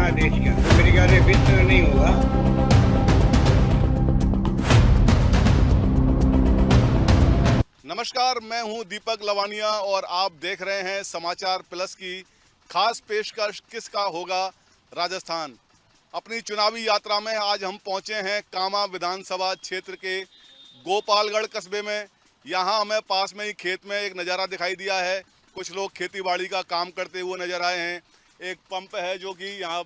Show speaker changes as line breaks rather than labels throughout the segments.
हमारे देश का, तो मेरे ख्याल से विश्व में नहीं होगा।
नमस्कार, मैं हूं दीपक लवानिया और आप देख रहे हैं समाचार प्लस की खास पेशकश किसका होगा राजस्थान। अपनी चुनावी यात्रा में आज हम पहुंचे हैं कामा विधानसभा क्षेत्र के गोपालगढ़ कस्बे में। यहां हमें पास में ही खेत में एक नज़ारा दिखाई दिया है। कुछ लोग खेतीबाड़ी का काम करते हुए नजर आए हैं। एक पंप है जो कि यहाँ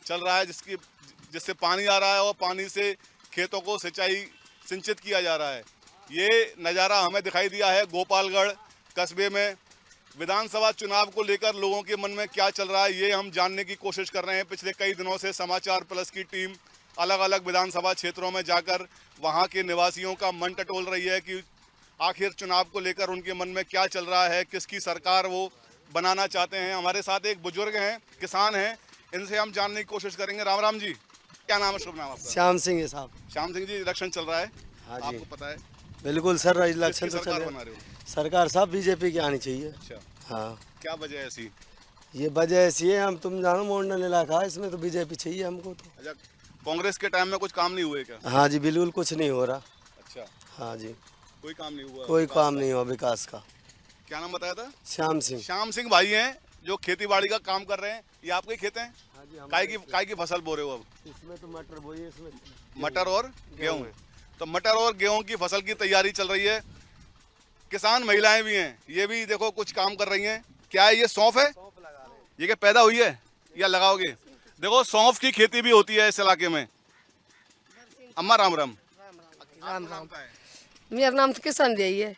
चल रहा है, जिससे पानी आ रहा है और पानी से खेतों को सिंचित किया जा रहा है। ये नज़ारा हमें दिखाई दिया है गोपालगढ़ कस्बे में। विधानसभा चुनाव को लेकर लोगों के मन में क्या चल रहा है, ये हम जानने की कोशिश कर रहे हैं। पिछले कई दिनों से समाचार प्लस की टीम अलग अलग विधानसभा क्षेत्रों में जाकर वहां के निवासियों का मन टटोल रही है कि आखिर चुनाव को लेकर उनके मन में क्या चल रहा है, किसकी सरकार वो बनाना चाहते हैं। हमारे साथ एक बुजुर्ग हैं, किसान हैं, इनसे हम जानने की कोशिश करेंगे। राम राम जी, क्या नाम है, शुभ नाम आपका?
श्याम सिंह है साहब।
श्याम सिंह जी, इलेक्शन चल रहा है,
हाँ जी,
आपको पता है?
बिल्कुल सर, इलेक्शन तो चल
सरकार
रहा
बना
है।
रहे हो?
सरकार साहब बीजेपी की आनी चाहिए।
अच्छा,
हाँ,
क्या वजह है ऐसी?
ये वजह ऐसी है, हम तुम जानो मॉडर्न इलाका है, इसमें तो बीजेपी चाहिए हमको तो।
अच्छा, कांग्रेस के टाइम में कुछ काम नहीं हुए क्या?
हाँ जी, बिल्कुल कुछ नहीं हो रहा।
अच्छा,
हाँ जी,
कोई काम नहीं हुआ?
कोई
विकास
काम
का?
नहीं हुआ विकास का।
क्या नाम बताया था?
श्याम सिंह।
श्याम सिंह भाई हैं जो खेती बाड़ी का काम कर रहे हैं। ये आपके ही खेत हैं?
हाँ जी,
काय की फसल बो रहे हो अब?
इसमें तो मटर बोई है, इसमें
मटर और गेहूं। तो मटर और गेहूं की फसल की तैयारी चल रही है। किसान महिलाएं भी हैं, ये भी देखो कुछ काम कर रही हैं। क्या है ये, सौंफ है? ये क्या पैदा हुई है या लगाओगे? देखो सौंफ की खेती भी होती है इस इलाके में। अम्मा राम राम।
राम राम।
का है?
मेरा नाम तो किसान यही है।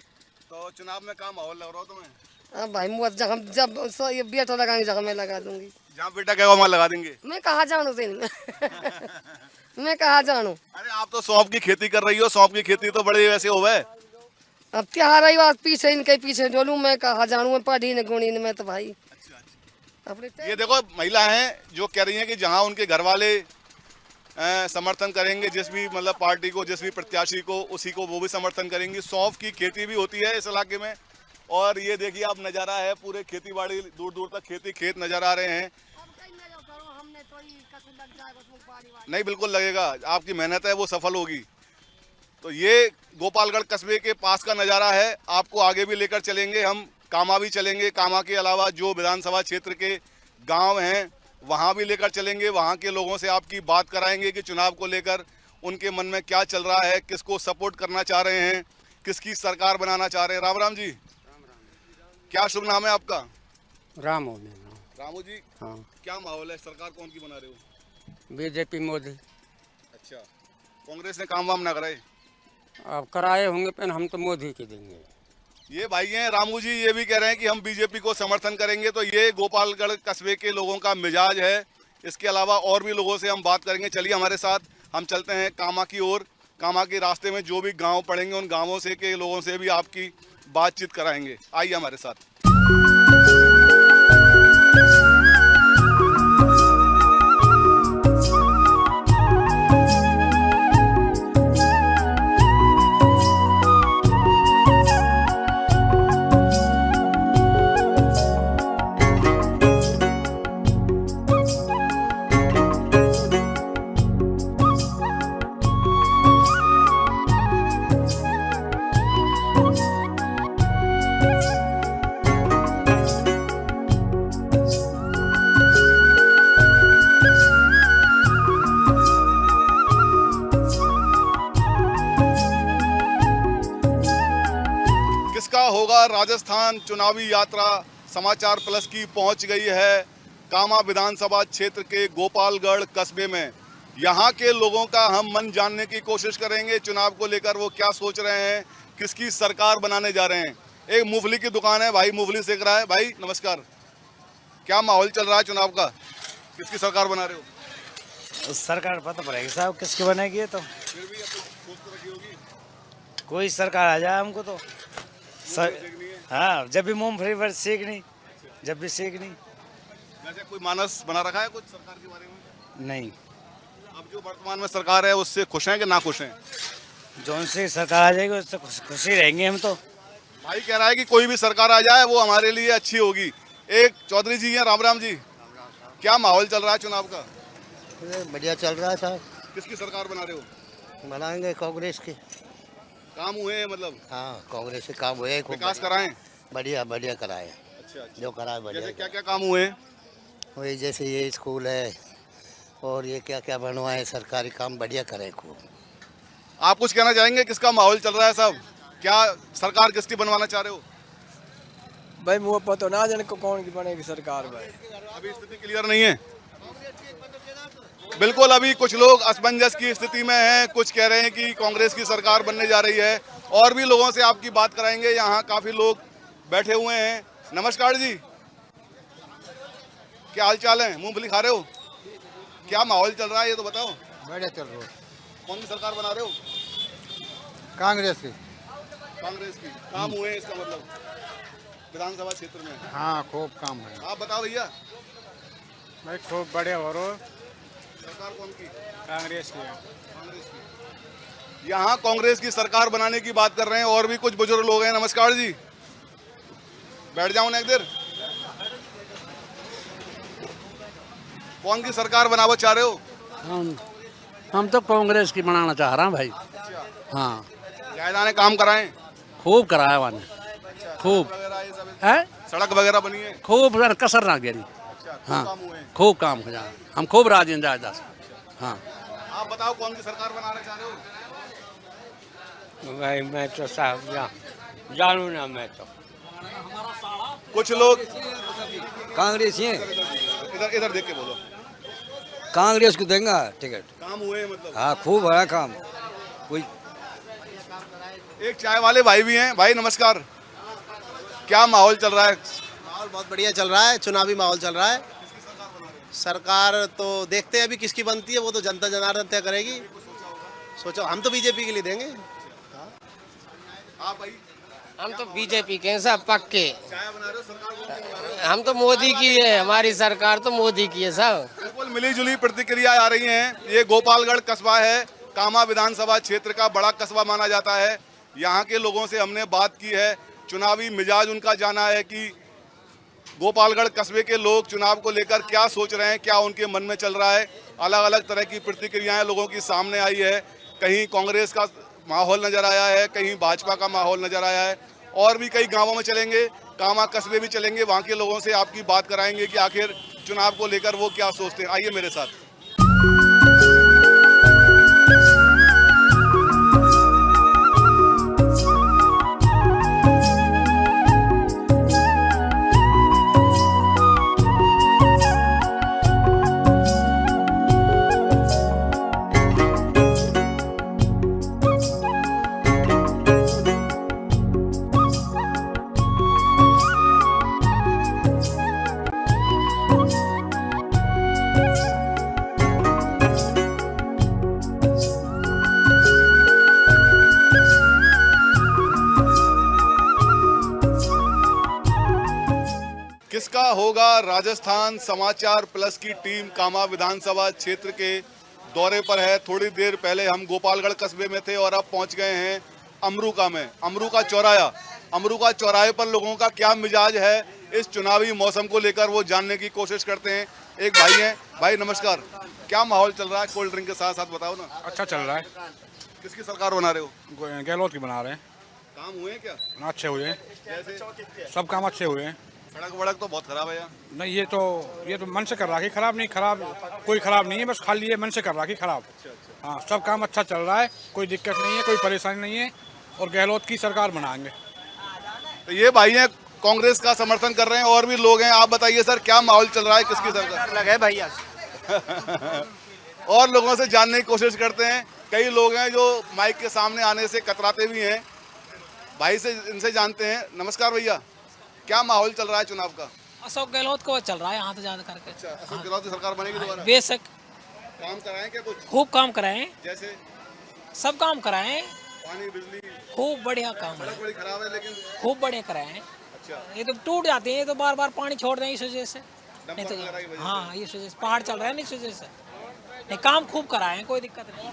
तो चुनाव में क्या माहौल लग रहा हो तुम्हें?
अब भाई मुझे जगह जब ये बेटा लगाएंगे जगह मैं लगा दूंगी।
जहाँ बेटा कहेगा वहाँ लगा देंगे।
मैं कहाँ जानू दिन में मैं कहाँ जानू।
अरे आप तो सौंफ की खेती कर रही हो, सौंफ की खेती तो बड़े वैसे हो गए।
अब त्योहार आई बात पीछे इनके पीछे डोलू, मैं कहाँ जानू, मैं पढ़ी न गुणी में तो भाई अपने
ये देखो महिला हैं जो कह रही हैं कि जहाँ उनके घर वाले समर्थन करेंगे, जिस भी मतलब पार्टी को, जिस भी प्रत्याशी को, उसी को वो भी समर्थन करेंगी। सौंफ की खेती भी होती है इस इलाके में। और ये देखिए आप नज़ारा है, पूरे खेती बाड़ी दूर दूर तक खेत नजर आ रहे हैं। नहीं, बिल्कुल लगेगा, आपकी मेहनत है वो सफल होगी। तो ये गोपालगढ़ कस्बे के पास का नज़ारा है। आपको आगे भी लेकर चलेंगे, हम कामा भी चलेंगे। कामा के अलावा जो विधानसभा क्षेत्र के गांव हैं वहां भी लेकर चलेंगे। वहां के लोगों से आपकी बात कराएंगे कि चुनाव को लेकर उनके मन में क्या चल रहा है, किसको सपोर्ट करना चाह रहे हैं, किसकी सरकार बनाना चाह रहे हैं। राम राम जी, क्या शुभ नाम है आपका?
राम हो गया।
रामू जी,
हाँ,
क्या माहौल है, सरकार कौन की बना रहे हो?
बीजेपी मोदी।
अच्छा, कांग्रेस ने काम वाम ना कराए?
अब कराए होंगे पर हम तो मोदी के देंगे।
ये भाई हैं रामू जी, ये भी कह रहे हैं कि हम बीजेपी को समर्थन करेंगे। तो ये गोपालगढ़ कस्बे के लोगों का मिजाज है। इसके अलावा और भी लोगों से हम बात करेंगे। चलिए हमारे साथ, हम चलते हैं कामा की ओर। कामा के रास्ते में जो भी गांव पड़ेंगे उन गांवों से के लोगों से भी आपकी बातचीत कराएंगे। आइए हमारे साथ। किसका होगा राजस्थान चुनावी यात्रा समाचार प्लस की पहुंच गई है कामा विधानसभा क्षेत्र के गोपालगढ़ कस्बे में। यहां के लोगों का हम मन जानने की कोशिश करेंगे। चुनाव को लेकर वो क्या सोच रहे हैं, किसकी सरकार बनाने जा रहे हैं। एक मूंगफली की दुकान है, भाई मूंगफली सेक रहा है। भाई नमस्कार, क्या माहौल चल रहा है चुनाव का, किसकी सरकार बना रहे हो?
सरकार पता पड़ेगी साहब किसकी बनेगी। तो
फिर भी अब सोच तो रखी होगी,
कोई सरकार आ जाए हमको तो
देखनी है।
हाँ, जब भी मूंगफली पर सीखनी, जब भी सीखनी।
वैसे कोई मानस बना रखा है कुछ सरकार के बारे में?
नहीं,
अब जो वर्तमान में सरकार है उससे खुश हैं कि ना खुश हैं?
जो से सरकार आ जाएगी उससे खुशी रहेंगे हम तो।
भाई कह रहा है कि कोई भी सरकार आ जाए वो हमारे लिए अच्छी होगी। एक चौधरी जी हैं, राम राम जी, क्या माहौल चल रहा है चुनाव का?
बढ़िया चल रहा है साहब।
किसकी सरकार बना रहे हो?
बनाएंगे कांग्रेस के।
काम हुए हैं मतलब?
हाँ, कांग्रेस के काम हुए खूब
विकास कराएं?
बढ़िया बढ़िया कराए।
अच्छा अच्छा।
जो कराए
जैसे
बढ़िया।
क्या क्या काम हुए हैं?
वही जैसे ये स्कूल है और ये क्या क्या बनवाए, सरकारी काम बढ़िया करे खूब।
आप कुछ कहना चाहेंगे? किसका माहौल चल रहा है साहब? क्या सरकार किसकी बनवाना चाह रहे हो?
भाई मुँह पर तो ना जाने को कौन की बनेगी सरकार भाई।
अभी स्थिति क्लियर नहीं है। बिल्कुल, अभी कुछ लोग असमंजस की स्थिति में हैं। कुछ कह रहे हैं कि कांग्रेस की सरकार बनने जा रही है। और भी लोगों से आपकी बात कराएंगे। यहाँ काफी लोग बैठे हुए हैं। नमस्कार जी, क्या हाल चाल है? मूंगफली खा रहे हो? क्या माहौल चल रहा है ये तो बताओ।
बढ़िया चल रहा है।
कौन सी सरकार बना रहे हो?
कांग्रेस की।
कांग्रेस की। काम हुए हैं इसका मतलब विधानसभा क्षेत्र में?
हाँ, खूब काम है
आप बताओ भैया,
भाई खूब बढ़िया हो रहा।
सरकार कौन की?
कांग्रेस की।
कांग्रेस की। यहाँ कांग्रेस की सरकार बनाने की बात कर रहे हैं। और भी कुछ बुजुर्ग लोग हैं। नमस्कार जी, बैठ जाओ ना एक देर। कौन की सरकार बनाना चाह रहे हो?
हम तो कांग्रेस की बनाना चाह रहा हूँ भाई। हाँ,
जायदा ने काम कराएं?
खूब कराया वाने, खूब
वगैरह ये सब
है,
सड़क वगैरह बनी है?
खूब कसर ना गिरी। हाँ,
काम हुए हैं।
खूब काम हो जाए। हम खूब राजी हैं जायदा से। हाँ,
आप बताओ कौन सी सरकार बनाना चाह रहे हो?
भाई मैं तो साहब जानू ना, मैं तो
कुछ लोग
कांग्रेस ही
इधर इधर देख के बोलो।
कांग्रेस को देंगे टिकट।
काम हुए हैं मतलब?
हाँ, खूब है काम। कोई
एक चाय वाले भाई भी हैं। भाई नमस्कार, क्या माहौल चल रहा है?
माहौल बहुत बढ़िया चल रहा है। चुनावी माहौल चल रहा है। सरकार तो देखते हैं अभी किसकी बनती है, वो तो जनता जनार्दन तय करेगी। सोचो, हम तो बीजेपी के लिए देंगे।
आप भाई
हम तो बीजेपी के हैं सब पक्के।
चाय बना रहे हो? सरकार कौन सी बना रहे हो?
हम तो मोदी की है, हमारी सरकार तो मोदी की है सब।
बिल्कुल मिली जुली प्रतिक्रिया आ रही हैं। ये गोपालगढ़ कस्बा है, कामा विधानसभा क्षेत्र का बड़ा कस्बा माना जाता है। यहाँ के लोगों से हमने बात की है। चुनावी मिजाज उनका जाना है कि गोपालगढ़ कस्बे के लोग चुनाव को लेकर क्या सोच रहे हैं, क्या उनके मन में चल रहा है। अलग अलग तरह की प्रतिक्रियाएं लोगों की सामने आई है। कहीं कांग्रेस का माहौल नजर आया है, कहीं भाजपा का माहौल नजर आया है। और भी कई गांवों में चलेंगे, कामा कस्बे भी चलेंगे, वहाँ के लोगों से आपकी बात कराएंगे कि आखिर चुनाव को लेकर वो क्या सोचते हैं। आइए मेरे साथ। किसका होगा राजस्थान समाचार प्लस की टीम कामा विधानसभा क्षेत्र के दौरे पर है। थोड़ी देर पहले हम गोपालगढ़ कस्बे में थे और अब पहुंच गए हैं अमरूका में। अमरूका चौराहे पर लोगों का क्या मिजाज है इस चुनावी मौसम को लेकर, वो जानने की कोशिश करते हैं। एक भाई हैं। भाई नमस्कार, क्या माहौल चल रहा है? कोल्ड ड्रिंक के साथ साथ बताओ ना।
अच्छा चल रहा है।
किसकी सरकार बना रहे हो?
गहलोत की बना रहे हैं।
काम हुए हैं क्या?
अच्छे हुए हैं,
जैसे
सब काम अच्छे हुए हैं।
सड़क वड़क तो बहुत खराब है यहाँ।
नहीं, ये तो मन से कर रहा है, खराब नहीं। खराब कोई खराब नहीं है, बस खाली ये मन से कर रहा है खराब। हाँ, सब काम अच्छा चल रहा है, कोई दिक्कत नहीं है, कोई परेशानी नहीं है। और गहलोत की सरकार बनाएंगे।
तो ये भाई हैं, कांग्रेस का समर्थन कर रहे हैं। और भी लोग हैं। आप बताइए सर, क्या माहौल चल रहा है? किसकी सरकार
लगे भैया।
और लोगों से जानने की कोशिश करते हैं। कई लोग हैं जो माइक के सामने आने से कतराते भी हैं। भाई से इनसे जानते हैं। नमस्कार भैया, क्या माहौल चल रहा है चुनाव का?
अशोक गहलोत को चल रहा है यहाँ तो ज्यादा करके।
अच्छा, अशोक गहलोत की सरकार बनेगी दोबारा?
बेशक।
काम कराएं क्या कुछ?
खूब काम कराएं,
जैसे
सब काम कराएं।
पानी बिजली
खूब बढ़िया काम है,
सड़क बड़ी खराब है लेकिन।
खूब बढ़िया कराएं।
अच्छा,
ये तो टूट जाते हैं, ये तो बार बार पानी छोड़ दें इस वजह से। नहीं
डंपर
तो
वगैरह की वजह
हाँ, इस वजह से पहाड़ चल रहा है ना, इस वजह से। नहीं, काम खूब कराएं, कोई दिक्कत नहीं।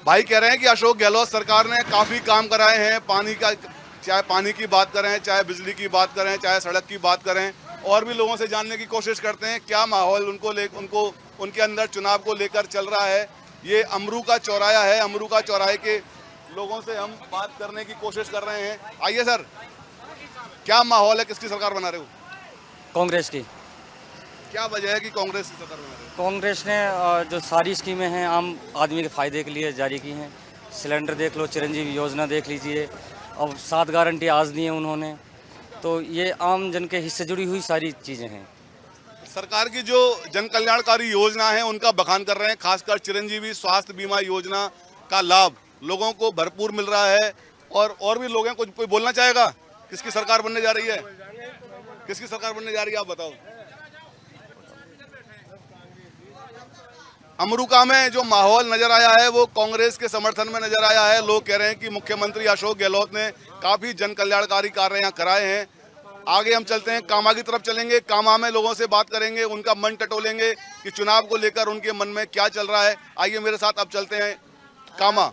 भाई कह रहे हैं कि अशोक गहलोत सरकार ने काफी काम कराए हैं। पानी का, चाहे पानी की बात करें, चाहे बिजली की बात करें, चाहे सड़क की बात करें। और भी लोगों से जानने की कोशिश करते हैं क्या माहौल उनको उनके अंदर चुनाव को लेकर चल रहा है। ये अमरू का चौराहा है। अमरू का चौराहे के लोगों से हम बात करने की कोशिश कर रहे हैं। आइए सर, क्या माहौल है, किसकी सरकार बना रहे हो?
कांग्रेस की।
क्या वजह है कि कांग्रेस की सरकार बना रहे हो?
कांग्रेस ने जो सारी स्कीमें हैं आम आदमी के फ़ायदे के लिए जारी की हैं। सिलेंडर देख लो, चिरंजीवी योजना देख लीजिए, अब 7 गारंटी आज दी हैं उन्होंने। तो ये आम जन के हिस्से जुड़ी हुई सारी चीज़ें हैं।
सरकार की जो जन कल्याणकारी योजना है उनका बखान कर रहे हैं। खासकर चिरंजीवी स्वास्थ्य बीमा योजना का लाभ लोगों को भरपूर मिल रहा है। और भी लोग हैं, कुछ कोई बोलना चाहेगा? किसकी सरकार बनने जा रही है? किसकी सरकार बनने जा रही है, आप बताओ। अमरूका में जो माहौल नजर आया है वो कांग्रेस के समर्थन में नजर आया है। लोग कह रहे हैं कि मुख्यमंत्री अशोक गहलोत ने काफी जन कल्याणकारी कार्य यहाँ कराए हैं। आगे हम चलते हैं, कामा की तरफ चलेंगे। कामा में लोगों से बात करेंगे, उनका मन टटोलेंगे कि चुनाव को लेकर उनके मन में क्या चल रहा है। आइए मेरे साथ, अब चलते हैं कामा।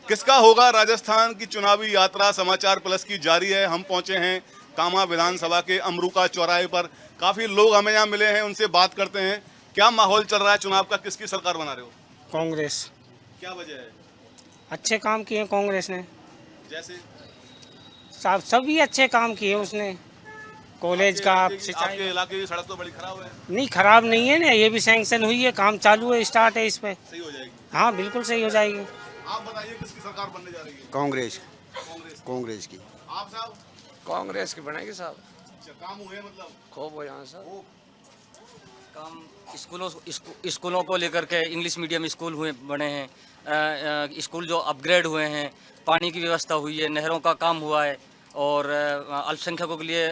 किसका होगा राजस्थान की चुनावी यात्रा समाचार प्लस की जारी है। हम पहुंचे हैं कामा विधानसभा के अमरूका चौराहे पर। काफी लोग हमें यहाँ मिले हैं, उनसे बात करते हैं। क्या माहौल चल रहा है चुनाव का, किसकी सरकार बना रहे हो?
कांग्रेस।
क्या वजह है?
अच्छे काम किए कांग्रेस ने,
जैसे
सभी अच्छे काम किए उसने। कॉलेज का, सिंचाई।
आपके इलाके की सड़क तो बड़ी खराब है।
नहीं, खराब नहीं है ना, ये भी सैंक्शन हुई है, काम चालू है, स्टार्ट है, इस पे
सही हो जाएगी।
हाँ बिल्कुल सही हो जाएगी।
आप बताइए किसकी सरकार बनने जा रही है?
कांग्रेस
कांग्रेस की। आप साहब?
कांग्रेस की बनेगी साहब।
अच्छा, काम हुए मतलब?
खूब हो यहाँ साहब
काम स्कूलों को लेकर के इंग्लिश मीडियम स्कूल हुए बने हैं, स्कूल जो अपग्रेड हुए हैं, पानी की व्यवस्था हुई है, नहरों का काम हुआ है, और अल्पसंख्यकों के लिए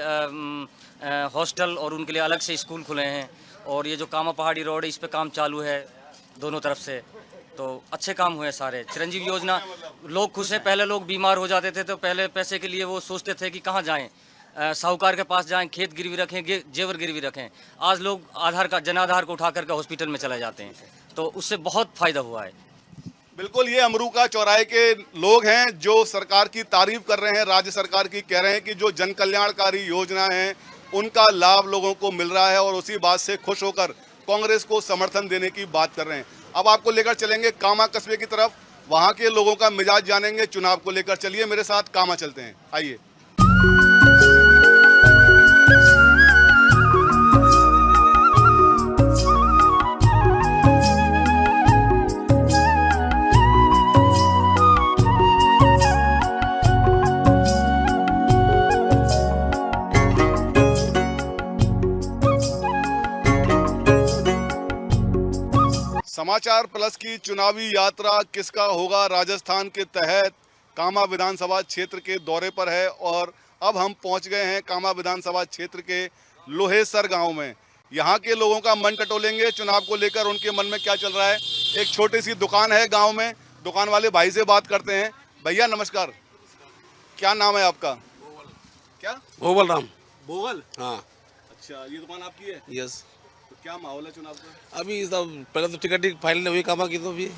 हॉस्टल और उनके लिए अलग से स्कूल खुले हैं। और ये जो कामा पहाड़ी रोड है इस पे काम चालू है दोनों तरफ से। तो अच्छे काम हुए सारे। चिरंजीवी योजना, लोग खुश हैं। पहले लोग बीमार हो जाते थे तो पहले पैसे के लिए वो सोचते थे कि कहाँ जाएं, साहूकार के पास जाएं, खेत गिरवी रखें, जेवर गिरवी रखें। आज लोग आधार का जनाधार को उठा करके हॉस्पिटल में चले जाते हैं, तो उससे बहुत फायदा हुआ है।
बिल्कुल, ये अमरूका चौराहे के लोग हैं जो सरकार की तारीफ कर रहे हैं, राज्य सरकार की। कह रहे हैं कि जो जन कल्याणकारी योजना है उनका लाभ लोगों को मिल रहा है और उसी बात से खुश होकर कांग्रेस को समर्थन देने की बात कर रहे हैं। अब आपको लेकर चलेंगे कामा कस्बे की तरफ, वहां के लोगों का मिजाज जानेंगे चुनाव को लेकर। चलिए मेरे साथ कामा चलते हैं, आइए। समाचार प्लस की चुनावी यात्रा किसका होगा राजस्थान के तहत कामा विधानसभा क्षेत्र के दौरे पर है। और अब हम पहुंच गए हैं कामा विधानसभा क्षेत्र के लोहेसर गांव में। यहां के लोगों का मन टटोलेंगे चुनाव को लेकर, उनके मन में क्या चल रहा है। एक छोटी सी दुकान है गांव में, दुकान वाले भाई से बात करते हैं। भैया नमस्कार, क्या नाम है आपका? क्या?
भोवल राम।
भोवल?
हाँ।
अच्छा, ये दुकान आपकी है?
यस।
तो क्या माहौल है चुनाव का?
अभी सब पहले तो टिकट फाइल हुई कामा की, तो भी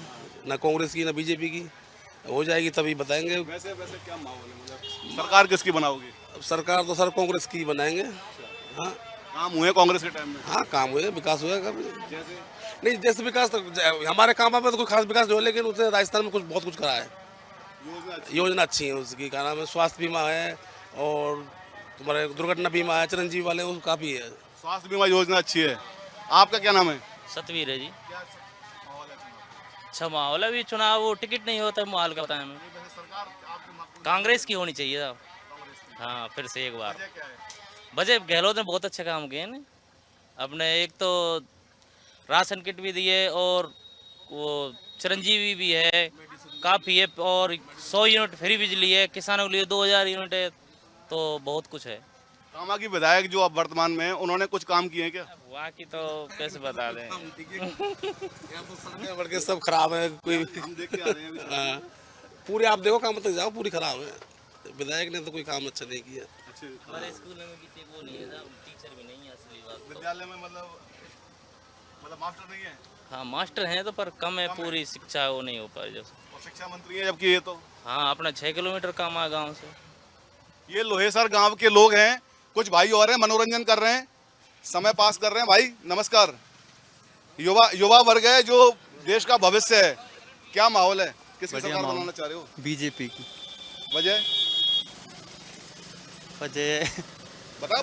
ना कांग्रेस की ना बीजेपी की, हो जाएगी तभी बताएंगे।
वैसे क्या माहौल है, मतलब सरकार किसकी बनाओगे?
अब सरकार तो सर कांग्रेस की बनाएंगे। हाँ,
काम हुए कांग्रेस के टाइम में?
हाँ काम हुए, विकास हुआ कभी
जैसे?
नहीं, जैसे विकास तो हमारे कामा में तो कोई खास विकास नहीं हुआ, लेकिन उसने राजस्थान में बहुत कुछ करा है। योजना अच्छी है उसकी, क्या नाम है, स्वास्थ्य बीमा है और तुम्हारे दुर्घटना बीमा है, चिरंजीवी वाले, वो काफ़ी है।
स्वास्थ्य बीमा योजना अच्छी है। आपका क्या नाम है?
सतवीर है जी। अच्छा माहौल है, अभी चुनाव, वो टिकट नहीं होता माहौल का, बताया कांग्रेस की होनी चाहिए साहब। हाँ, फिर से एक बार। वजह गहलोत ने बहुत अच्छे काम किए ना अपने। एक तो राशन किट भी दिए और वो चिरंजीवी भी है काफ़ी है, और 100 यूनिट फ्री बिजली है, किसानों के लिए 2000 यूनिट है, तो बहुत कुछ है।
कामा की विधायक जो अब वर्तमान में है, उन्होंने कुछ काम किए हैं क्या?
वहाँ की तो कैसे बता दें।
बढ़ के सब खराब है, कोई
हम देख के आ रहे हैं।
हाँ, पूरी आप देखो काम तक जाओ, पूरी खराब है। विधायक ने तो कोई काम अच्छा नहीं किया।
हमारे स्कूल में भी वो नहीं है, टीचर भी नहीं है असली बात।
विद्यालय में मतलब मास्टर नहीं है?
हाँ मास्टर हैं तो, पर कम है, पूरी शिक्षा वो नहीं हो पा रही।
और शिक्षा मंत्री है जबकि ये तो।
हाँ, अपना 6 किलोमीटर काम है गाँव से।
ये लोहेसर गांव के लोग हैं, कुछ भाई और हैं, मनोरंजन कर रहे हैं, समय पास कर रहे हैं। भाई नमस्कार, युवा वर्ग है जो देश का भविष्य है, क्या माहौल है, किसकी सरकार बनाना चाह रहे हो?
बीजेपी की
वजह
वजह
बताओ।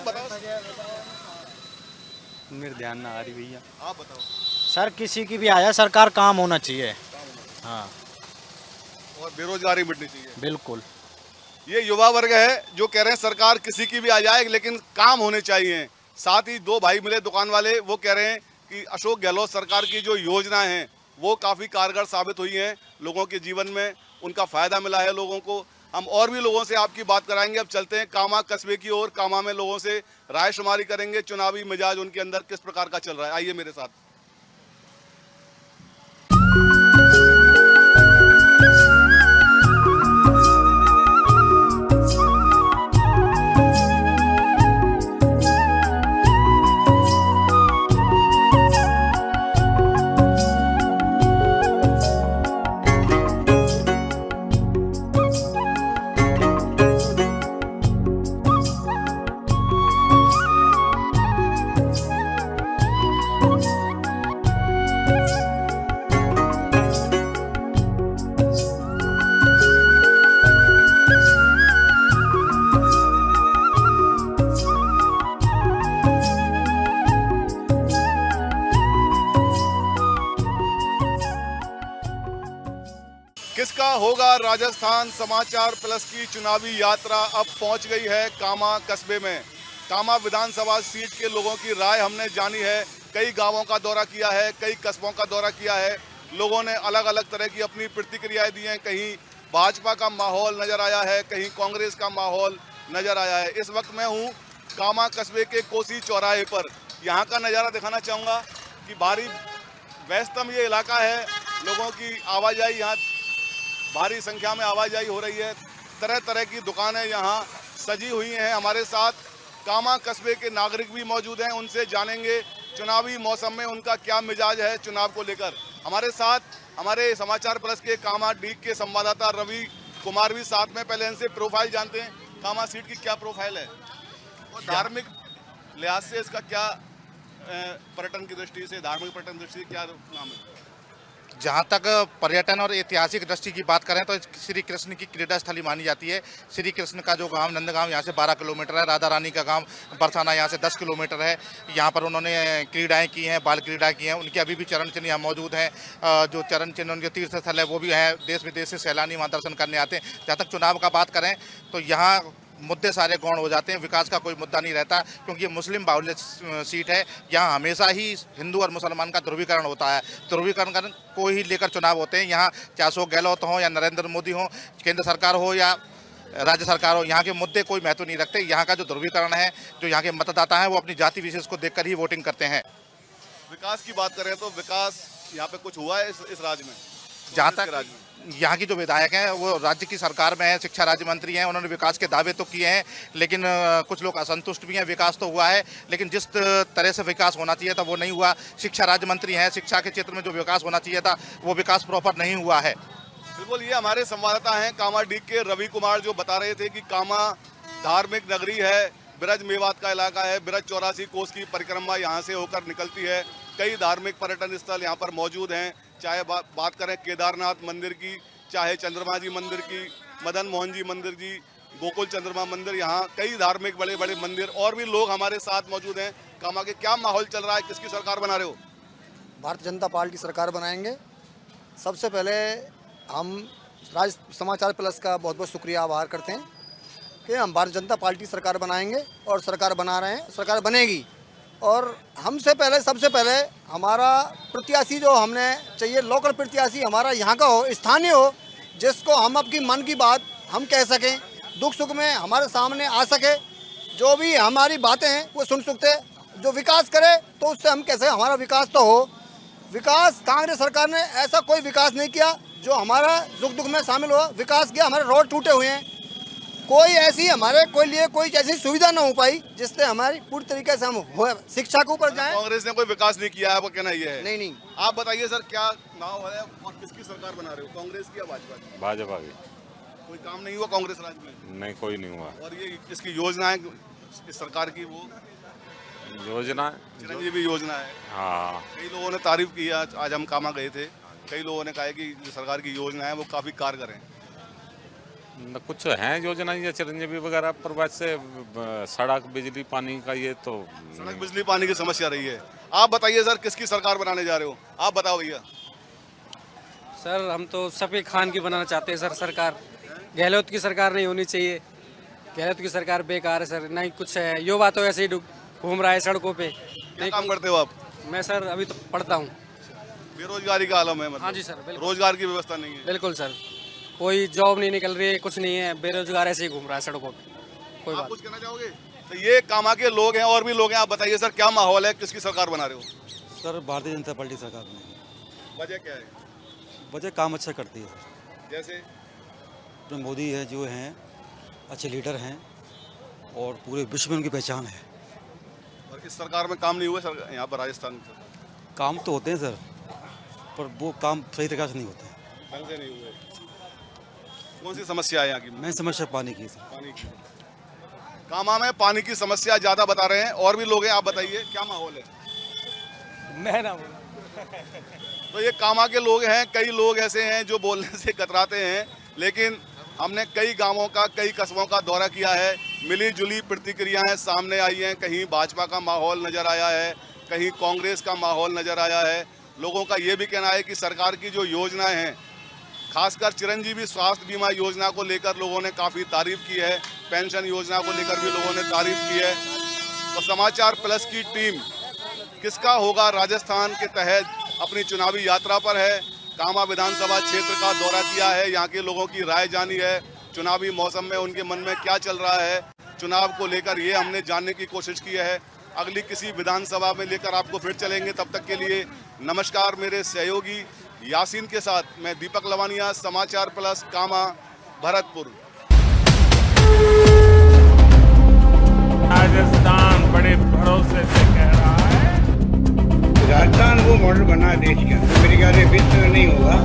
मेरे ध्यान ना आ रही भैया।
आप बताओ।
सर किसी की भी आया सरकार काम होना चाहिए। हाँ
और बेरोजगारी मिटनी चाहिए।
बिल्कुल।
ये युवा वर्ग है जो कह रहे हैं सरकार किसी की भी आ जाए लेकिन काम होने चाहिए। साथ ही दो भाई मिले दुकान वाले, वो कह रहे हैं कि अशोक गहलोत सरकार की जो योजना है वो काफ़ी कारगर साबित हुई हैं, लोगों के जीवन में उनका फ़ायदा मिला है लोगों को। हम और भी लोगों से आपकी बात कराएंगे। अब चलते हैं कामा कस्बे की ओर, कामा में लोगों से राय शुमारी करेंगे, चुनावी मिजाज उनके अंदर किस प्रकार का चल रहा है। आइए मेरे साथ। किसका होगा राजस्थान समाचार प्लस की चुनावी यात्रा अब पहुंच गई है कामा कस्बे में। कामा विधानसभा सीट के लोगों की राय हमने जानी है। कई गांवों का दौरा किया है, कई कस्बों का दौरा किया है। लोगों ने अलग अलग तरह की अपनी प्रतिक्रियाएं दी हैं। कहीं भाजपा का माहौल नज़र आया है, कहीं कांग्रेस का माहौल नज़र आया है। इस वक्त मैं हूँ कामा कस्बे के कोसी चौराहे पर। यहाँ का नज़ारा दिखाना चाहूँगा कि भारी व्यस्तम ये इलाका है, लोगों की आवाजाही यहाँ भारी संख्या में आवाजाही हो रही है। तरह तरह की दुकानें यहाँ सजी हुई हैं। हमारे साथ कामा कस्बे के नागरिक भी मौजूद हैं, उनसे जानेंगे चुनावी मौसम में उनका क्या मिजाज है चुनाव को लेकर। हमारे साथ हमारे समाचार प्लस के कामा डीग के संवाददाता रवि कुमार भी साथ में। पहले इनसे प्रोफाइल जानते हैं, कामा सीट की क्या प्रोफाइल है और धार्मिक लिहाज से इसका क्या पर्यटन की दृष्टि से, धार्मिक पर्यटन दृष्टि से क्या नाम है?
जहाँ तक पर्यटन और ऐतिहासिक दृष्टि की बात करें तो श्री कृष्ण की क्रीड़ा स्थली मानी जाती है। श्री कृष्ण का जो गांव नंदगांव यहाँ से 12 किलोमीटर है, राधा रानी का गांव बरसाना यहाँ से 10 किलोमीटर है। यहाँ पर उन्होंने क्रीड़ाएं की हैं, बाल क्रीड़ा की हैं। उनके अभी भी चरण चिन्ह यहाँ मौजूद हैं। जो चरण चिन्ह उनके तीर्थ स्थल है वो भी है, देश विदेश से सैलानी वहाँ दर्शन करने आते हैं। जहाँ तक चुनाव का बात करें तो यहाँ मुद्दे सारे गौण हो जाते हैं, विकास का कोई मुद्दा नहीं रहता क्योंकि ये मुस्लिम बाहुल्य सीट है। यहाँ हमेशा ही हिंदू और मुसलमान का ध्रुवीकरण होता है। ध्रुवीकरण को ही लेकर चुनाव होते हैं। यहाँ चाहे अशोक गहलोत हो या नरेंद्र मोदी हो, केंद्र सरकार हो या राज्य सरकार हो, यहाँ के मुद्दे कोई महत्व नहीं रखते। यहाँ का जो ध्रुवीकरण है, जो यहाँ के मतदाता हैं वो अपनी जाति विशेष को देखकर ही वोटिंग करते हैं।
विकास की बात करें तो विकास यहाँ पे कुछ हुआ है इस राज्य में?
जहाँ तक यहाँ की जो विधायक हैं वो राज्य की सरकार में है, शिक्षा राज्य मंत्री हैं, उन्होंने विकास के दावे तो किए हैं लेकिन कुछ लोग असंतुष्ट भी हैं। विकास तो हुआ है लेकिन जिस तरह से विकास होना चाहिए था वो नहीं हुआ। शिक्षा राज्य मंत्री हैं, शिक्षा के क्षेत्र में जो विकास होना चाहिए था वो विकास प्रॉपर नहीं हुआ है।
बिल्कुल, ये हमारे संवाददाता हैं कामा डीग के रवि कुमार, जो बता रहे थे कि कामा धार्मिक नगरी है, ब्रज मेवात का इलाका है। ब्रज 84 कोस की परिक्रमा यहाँ से होकर निकलती है। कई धार्मिक पर्यटन स्थल यहाँ पर मौजूद हैं, चाहे बात करें केदारनाथ मंदिर की, चाहे चंद्रमा जी मंदिर की, मदन मोहन जी मंदिर जी, गोकुल चंद्रमा मंदिर, यहाँ कई धार्मिक बड़े बड़े मंदिर। और भी लोग हमारे साथ मौजूद हैं। कामा के क्या माहौल चल रहा है, किसकी सरकार बना रहे हो?
भारतीय जनता पार्टी सरकार बनाएंगे। सबसे पहले हम राज्य समाचार प्लस का बहुत बहुत शुक्रिया आभार करते हैं कि हम भारतीय जनता पार्टी सरकार बनाएंगे और सरकार बना रहे हैं, सरकार बनेगी। और हमसे पहले सबसे पहले हमारा प्रत्याशी जो हमने चाहिए, लोकल प्रत्याशी हमारा यहाँ का हो, स्थानीय हो, जिसको हम अपनी मन की बात हम कह सकें, दुख सुख में हमारे सामने आ सके, जो भी हमारी बातें हैं वो सुन सकते, जो विकास करे तो उससे हम कैसे, हमारा विकास तो हो। विकास कांग्रेस सरकार ने ऐसा कोई विकास नहीं किया जो हमारा सुख दुख में शामिल हुआ। विकास किया, हमारे रोड टूटे हुए हैं, कोई ऐसी हमारे कोई लिए कोई ऐसी सुविधा ना हो पाई जिससे हमारी पूरी तरीके से हम हो शिक्षा के ऊपर जाएं।
कांग्रेस ने कोई विकास नहीं किया है, आपका कहना ये है?
नहीं।
आप बताइए सर, क्या नाम है और किसकी सरकार बना रहे हो, कांग्रेस की या भाजपा की?
भाजपा की।
कोई काम नहीं हुआ कांग्रेस राज में?
नहीं, कोई नहीं हुआ।
और ये इसकी योजनाएं इस सरकार की वो
योजना
चिरंजीवी योजना है।
हाँ,
कई लोगों ने तारीफ की, आज हम कामा गए थे, कई लोगों ने कहा है कि जो सरकार की योजना है वो काफ़ी कारगर है।
कुछ हैं योजना ये चिरंजीवी वगैरह, पर वैसे सड़क बिजली पानी का ये तो
सड़क बिजली पानी की समस्या रही है। आप बताइए सर, किसकी सरकार बनाने जा रहे हो? आप बताओ भैया।
सर हम तो सफ़ी खान की बनाना चाहते हैं सर सरकार। गहलोत की सरकार नहीं होनी चाहिए। गहलोत की सरकार बेकार है सर, नहीं कुछ है। युवा तो ऐसे ही घूम रहा है सड़कों पे।
क्या काम करते हो आप?
मैं सर अभी तो पढ़ता हूँ।
बेरोजगारी का आलम है मतलब?
हाँ जी सर, बिल्कुल।
रोजगार की व्यवस्था नहीं है?
बिल्कुल सर, कोई जॉब नहीं निकल रही है, कुछ नहीं है, बेरोजगार ऐसे ही घूम रहा है सड़कों पे। कोई
आप
बात
कुछ कहना चाहोगे? तो ये कामा के लोग हैं और भी लोग हैं, आप बताइए सर क्या माहौल है, किसकी सरकार बना रहे हो?
सर भारतीय जनता पार्टी सरकार बनेगी।
वजह क्या है?
वजह काम अच्छा करती है सर।
जैसे
अपने मोदी है जो हैं अच्छे लीडर हैं और पूरे विश्व में उनकी पहचान है।
और इस सरकार में काम नहीं हुए सर यहाँ पर राजस्थान में?
काम तो होते हैं सर, पर वो काम सही तरीके से नहीं होते हैं।
ढंग से नहीं हुए। कौन सी समस्या है यहाँ की?
मैं समस्या पानी की सर।
पानी की। कामा में पानी की समस्या ज़्यादा बता रहे हैं, और भी लोग हैं, आप बताइए क्या माहौल है?
मैं ना
तो ये कामा के लोग हैं, कई लोग ऐसे हैं जो बोलने से कतराते हैं, लेकिन हमने कई गांवों का, कई कस्बों का दौरा किया है, मिली जुली प्रतिक्रियाएं सामने आई हैं। कहीं भाजपा का माहौल नज़र आया है, कहीं कांग्रेस का माहौल नज़र आया है। लोगों का ये भी कहना है कि सरकार की जो योजनाएं हैं, खासकर चिरंजीवी स्वास्थ्य बीमा योजना को लेकर लोगों ने काफ़ी तारीफ की है, पेंशन योजना को लेकर भी लोगों ने तारीफ की है। तो समाचार प्लस की टीम किसका होगा राजस्थान के तहत अपनी चुनावी यात्रा पर है। कामा विधानसभा क्षेत्र का दौरा किया है, यहाँ के लोगों की राय जानी है, चुनावी मौसम में उनके मन में क्या चल रहा है, चुनाव को लेकर ये हमने जानने की कोशिश की है। अगली किसी विधानसभा में लेकर आपको फिर चलेंगे, तब तक के लिए नमस्कार। मेरे सहयोगी यासीन के साथ मैं दीपक लवानिया, समाचार प्लस, कामा, भरतपुर।
राजस्थान बड़े भरोसे से कह रहा है,
राजस्थान वो मॉडल बना है देश का, मेरे ख्याल से विश्व में नहीं होगा।